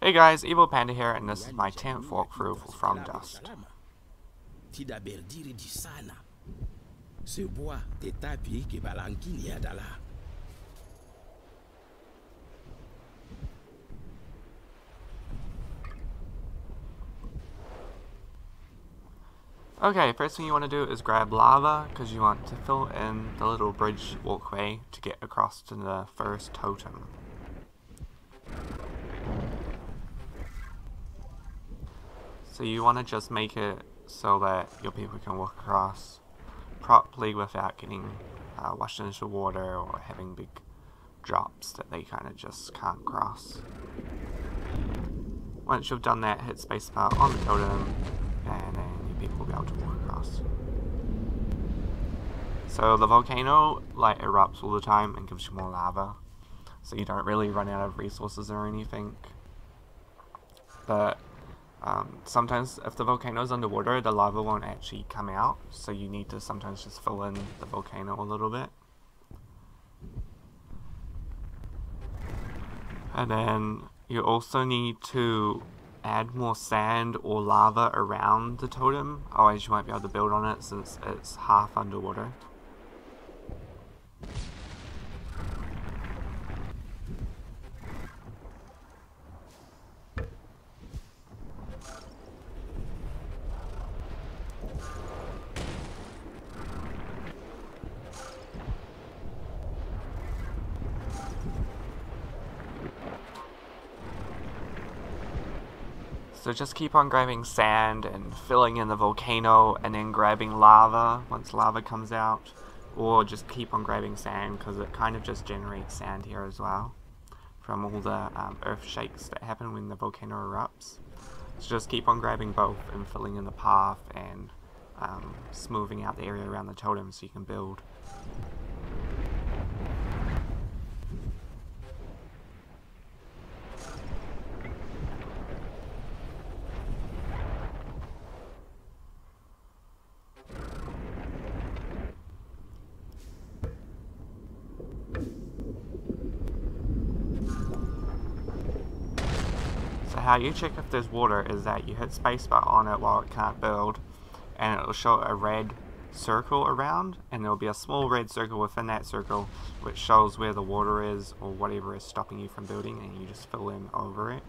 Hey guys, Evil Panda here, and this is my 10th walkthrough for From Dust. Okay, first thing you want to do is grab lava, because you want to fill in the little bridge walkway to get across to the first totem. So you want to just make it so that your people can walk across properly without getting washed into water or having big drops that they kind of just can't cross. Once you've done that, hit spacebar on the totem and then your people will be able to walk across. So the volcano erupts all the time and gives you more lava, so you don't really run out of resources or anything. But sometimes if the volcano is underwater, the lava won't actually come out, so you need to sometimes just fill in the volcano a little bit. And then you also need to add more sand or lava around the totem, otherwise you won't be able to build on it since it's half underwater. So just keep on grabbing sand and filling in the volcano and then grabbing lava once lava comes out. Or just keep on grabbing sand because it kind of just generates sand here as well from all the earth shakes that happen when the volcano erupts. So just keep on grabbing both and filling in the path and smoothing out the area around the totem so you can build. How you check if there's water is that you hit spacebar on it while it can't build, and it will show a red circle around, and there will be a small red circle within that circle which shows where the water is or whatever is stopping you from building, and you just fill in over it.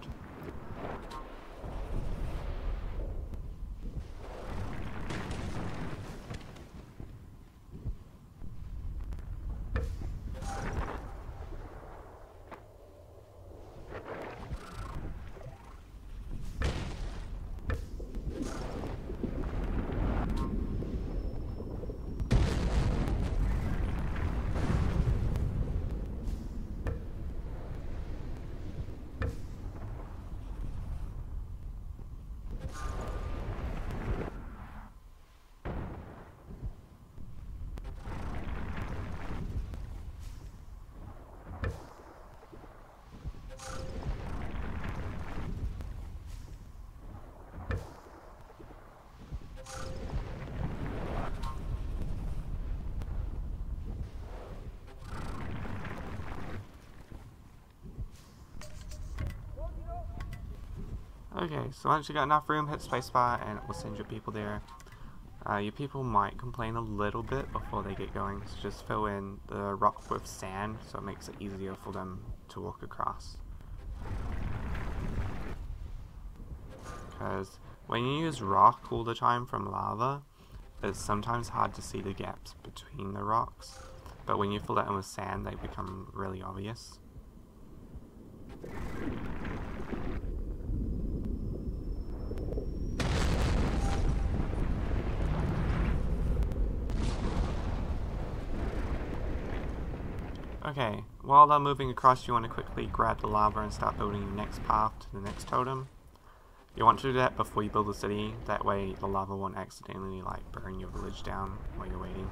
Okay, so once you got enough room, hit spacebar and it will send your people there. Your people might complain a little bit before they get going, so just fill in the rock with sand so it makes it easier for them to walk across. Because when you use rock all the time from lava, it's sometimes hard to see the gaps between the rocks, but when you fill that in with sand, they become really obvious. Okay, while they're moving across, you want to quickly grab the lava and start building your next path to the next totem. You want to do that before you build the city, that way the lava won't accidentally burn your village down while you're waiting.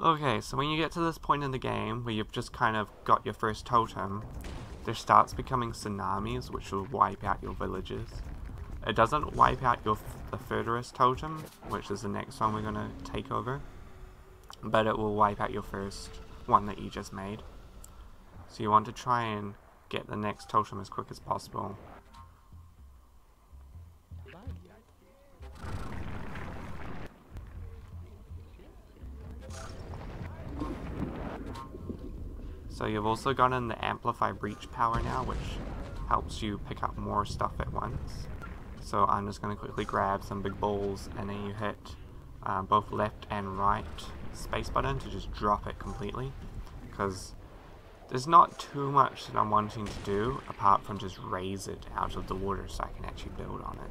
Okay, so when you get to this point in the game where you've just kind of got your first totem, there starts becoming tsunamis which will wipe out your villages. It doesn't wipe out your the furthest totem, which is the next one we're going to take over, but it will wipe out your first one that you just made. So you want to try and get the next totem as quick as possible. So you've also gotten the Amplify Breach power now, which helps you pick up more stuff at once. So I'm just going to quickly grab some big balls, and then you hit both left and right space button to just drop it completely, because there's not too much that I'm wanting to do apart from just raise it out of the water so I can actually build on it.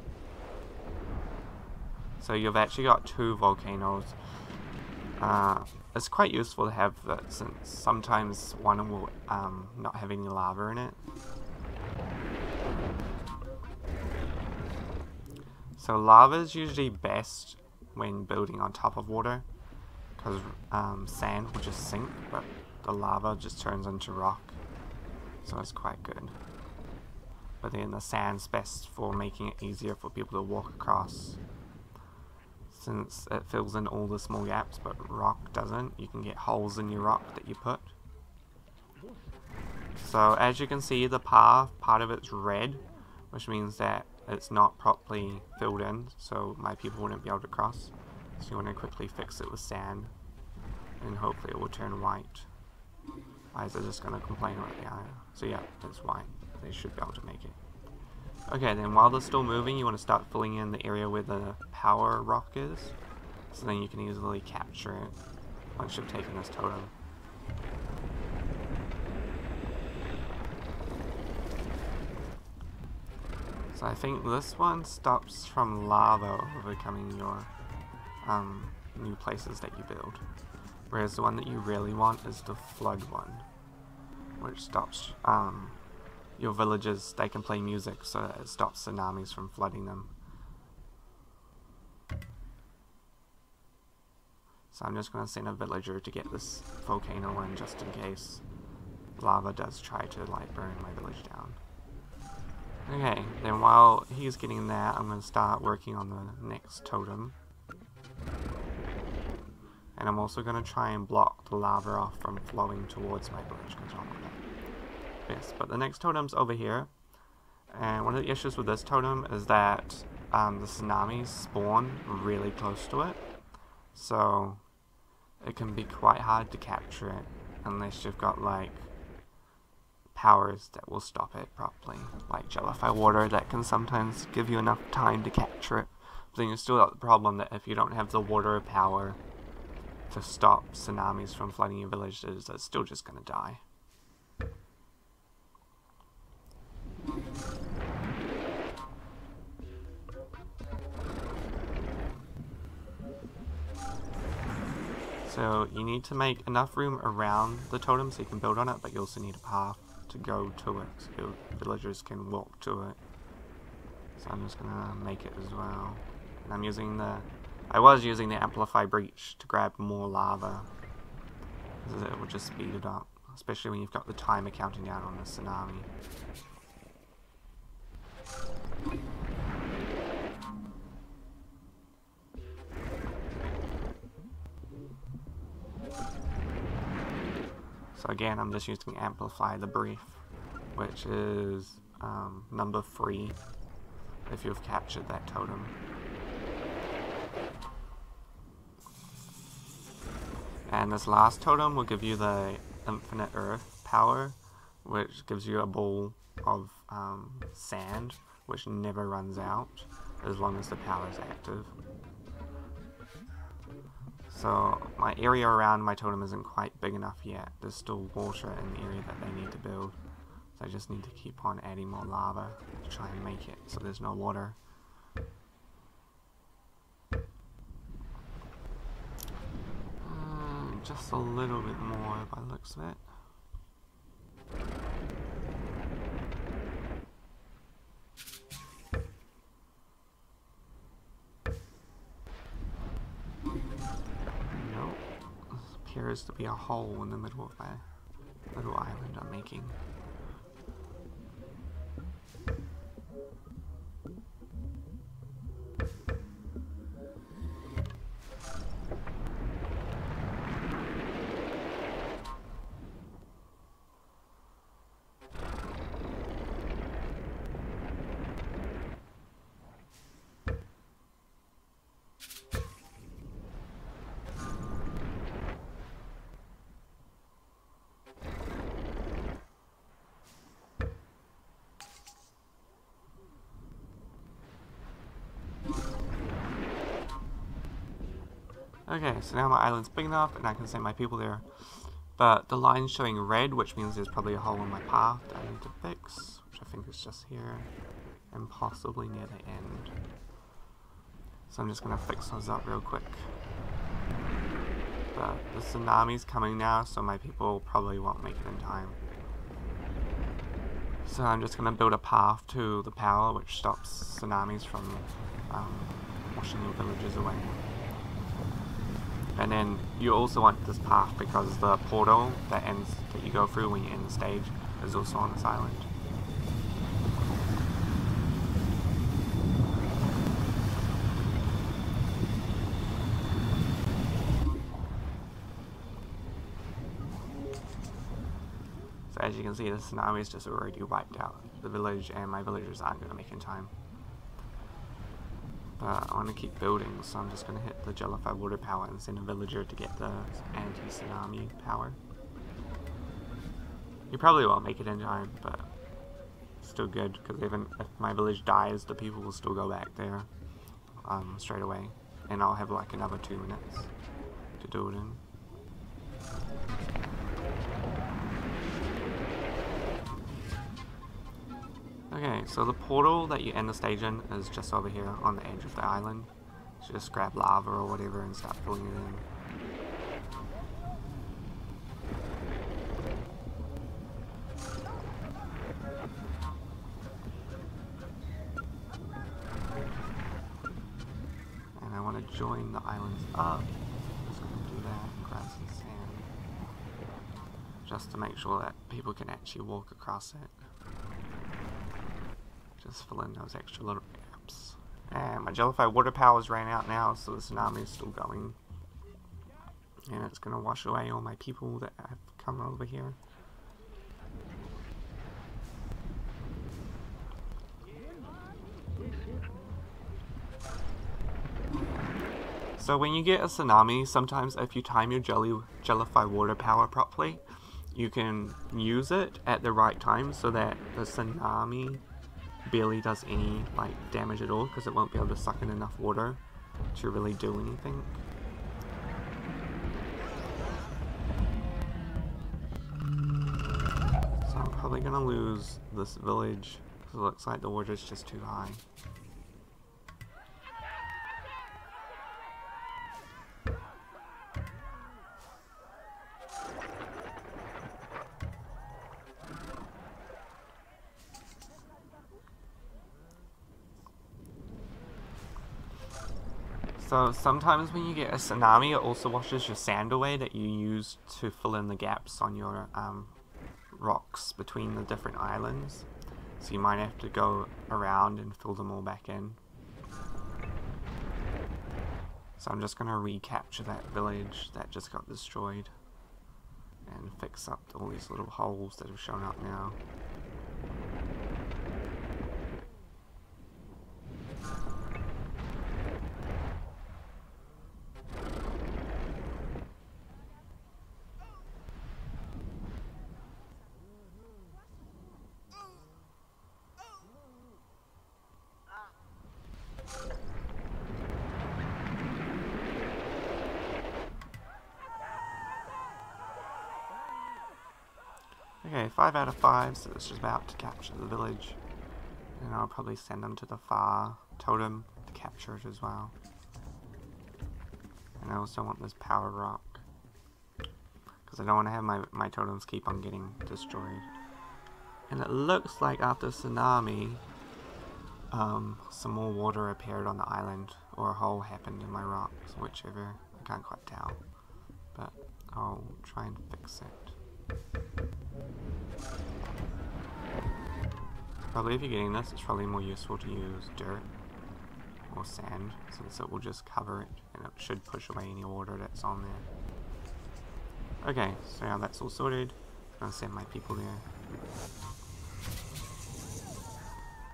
So you've actually got 2 volcanoes. It's quite useful to have that, since sometimes one will not have any lava in it. So lava is usually best when building on top of water, because sand will just sink, but the lava just turns into rock, so it's quite good. But then the sand's best for making it easier for people to walk across, since it fills in all the small gaps, but rock doesn't. You can get holes in your rock that you put. So as you can see, the path, part of it's red, which means that it's not properly filled in, so my people wouldn't be able to cross. So you want to quickly fix it with sand, and hopefully it will turn white. Eyes are just going to complain about the eye. So yeah, it's white. They should be able to make it. Okay, then while they're still moving, you want to start filling in the area where the power rock is, so then you can easily capture it once you've taken this totem. So I think this one stops from lava overcoming your new places that you build, whereas the one that you really want is the flood one, which stops your villages. They can play music so that it stops tsunamis from flooding them. So I'm just going to send a villager to get this volcano one just in case lava does try to like burn my village down. Okay, then while he's getting that, I'm going to start working on the next totem. And I'm also going to try and block the lava off from flowing towards my village, because I don't want that. Yes, but the next totem's over here. And one of the issues with this totem is that the tsunamis spawn really close to it. So it can be quite hard to capture it unless you've got like powers that will stop it properly, like Jellyfy Water that can sometimes give you enough time to capture it. But then you still got the problem that if you don't have the water power to stop tsunamis from flooding your villages, it's still just gonna die. So you need to make enough room around the totem so you can build on it, but you also need a path to go to it so your villagers can walk to it. So I'm just gonna make it as well. And I'm using the, I was using the Amplify Breach to grab more lava, because it will just speed it up, especially when you've got the timer counting down on the tsunami. So again, I'm just using Amplify the Brief, which is number 3 if you've captured that totem. And this last totem will give you the Infinite Earth power, which gives you a ball of sand, which never runs out as long as the power is active. So my area around my totem isn't quite big enough yet. There's still water in the area that they need to build. So I just need to keep on adding more lava to try and make it so there's no water. Just a little bit more by the looks of it. Nope. This appears to be a hole in the middle of my little island I'm making. Okay, so now my island's big enough and I can send my people there. But the line's showing red, which means there's probably a hole in my path that I need to fix, which I think is just here, and possibly near the end. So I'm just going to fix those up real quick. But the tsunami's coming now, so my people probably won't make it in time. So I'm just going to build a path to the power, which stops tsunamis from washing your villages away. And then you also want this path because the portal that you go through when you end the stage is also on this island. So as you can see, the tsunami is just already wiped out the village, and my villagers aren't going to make it in time. But I want to keep building, so I'm just going to hit the jellified water power and send a villager to get the anti-tsunami power. You probably won't make it in time, but still good, because even if my village dies, the people will still go back there straight away. And I'll have like another 2 minutes to do it in. Okay, so the portal that you end the stage in is just over here on the edge of the island. So just grab lava or whatever and start filling it in. And I want to join the islands up. I'm just going to do that and grab some sand. Just to make sure that people can actually walk across it. Just fill in those extra little gaps. And my jellified water powers ran out now, so the tsunami is still going. And it's going to wash away all my people that have come over here. So when you get a tsunami, sometimes if you time your jellified water power properly, you can use it at the right time so that the tsunami barely does any damage at all, because it won't be able to suck in enough water to really do anything. So I'm probably gonna lose this village because it looks like the water's just too high. So sometimes when you get a tsunami, it also washes your sand away that you use to fill in the gaps on your rocks between the different islands. So you might have to go around and fill them all back in. So I'm just going to recapture that village that just got destroyed and fix up all these little holes that have shown up now. Okay, 5 out of 5, so it's just about to capture the village. And I'll probably send them to the far totem to capture it as well. And I also want this power rock, because I don't want to have my totems keep on getting destroyed. And it looks like after tsunami, some more water appeared on the island, or a hole happened in my rocks, whichever, I can't quite tell. But I'll try and fix it. Probably if you're getting this, it's probably more useful to use dirt or sand, since it will just cover it and it should push away any water that's on there. Okay, so now that's all sorted. I'm going to send my people there.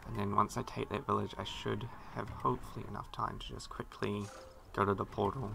And then once I take that village, I should have hopefully enough time to just quickly go to the portal.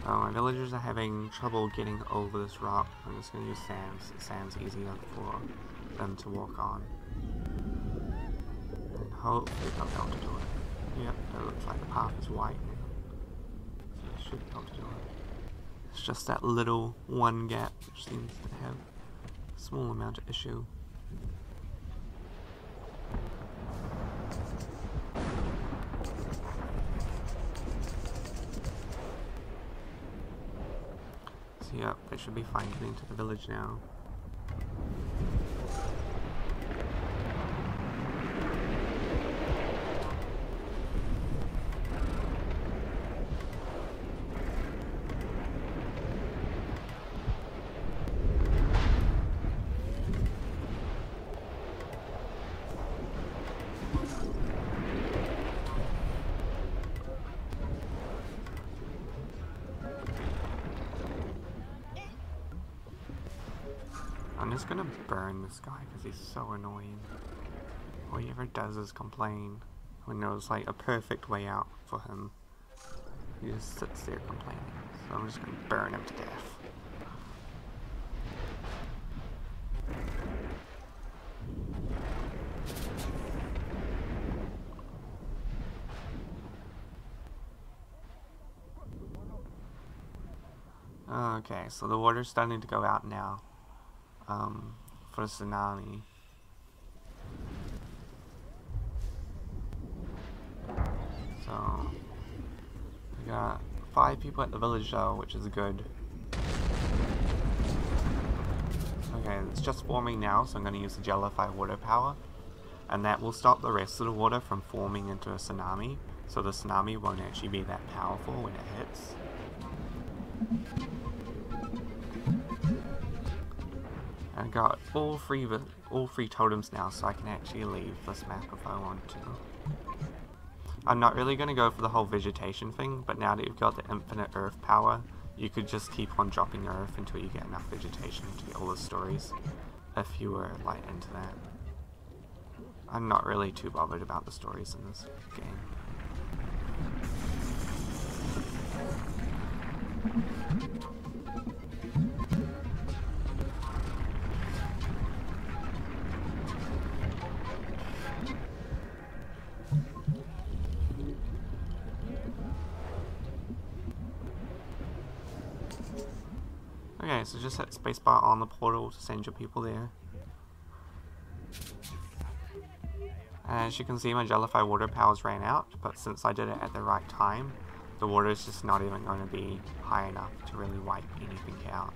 So my villagers are having trouble getting over this rock. I'm just going to use sands. Sand's easier for them to walk on. And hopefully they'll be able to do it. Yep, it looks like the path is white. So they should be able to do it. It's just that little one gap which seems to have a small amount of issue. So yep, they should be fine getting to the village now. I'm just gonna burn this guy because he's so annoying. All he ever does is complain when there's like a perfect way out for him. He just sits there complaining. So I'm just gonna burn him to death. Okay, so the water's starting to go out now. For the tsunami. So we got 5 people at the village though, which is good. Okay, it's just forming now, so I'm going to use the Jellyfy water power, and that will stop the rest of the water from forming into a tsunami, so the tsunami won't actually be that powerful when it hits. I got all three totems now, so I can actually leave this map if I want to. I'm not really going to go for the whole vegetation thing, but now that you've got the infinite earth power, you could just keep on dropping earth until you get enough vegetation to get all the stories, if you were like into that. I'm not really too bothered about the stories in this game. Okay, so just hit spacebar on the portal to send your people there. As you can see, my Jellyfy water powers ran out, but since I did it at the right time, the water is just not even going to be high enough to really wipe anything out.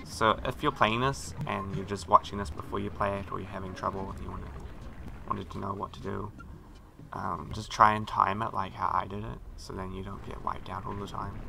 So if you're playing this and you're just watching this before you play it, or you're having trouble and you wanted to know what to do, just try and time it like how I did it, so then you don't get wiped out all the time.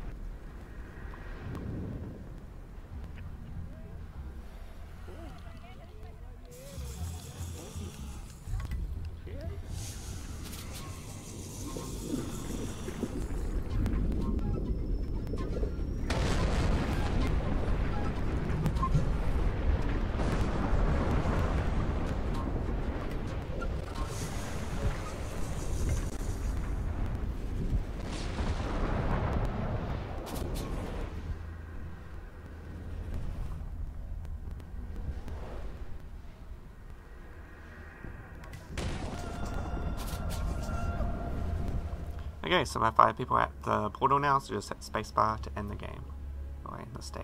Okay, so my 5 people are at the portal now, so just hit spacebar to end the game, or end the stage.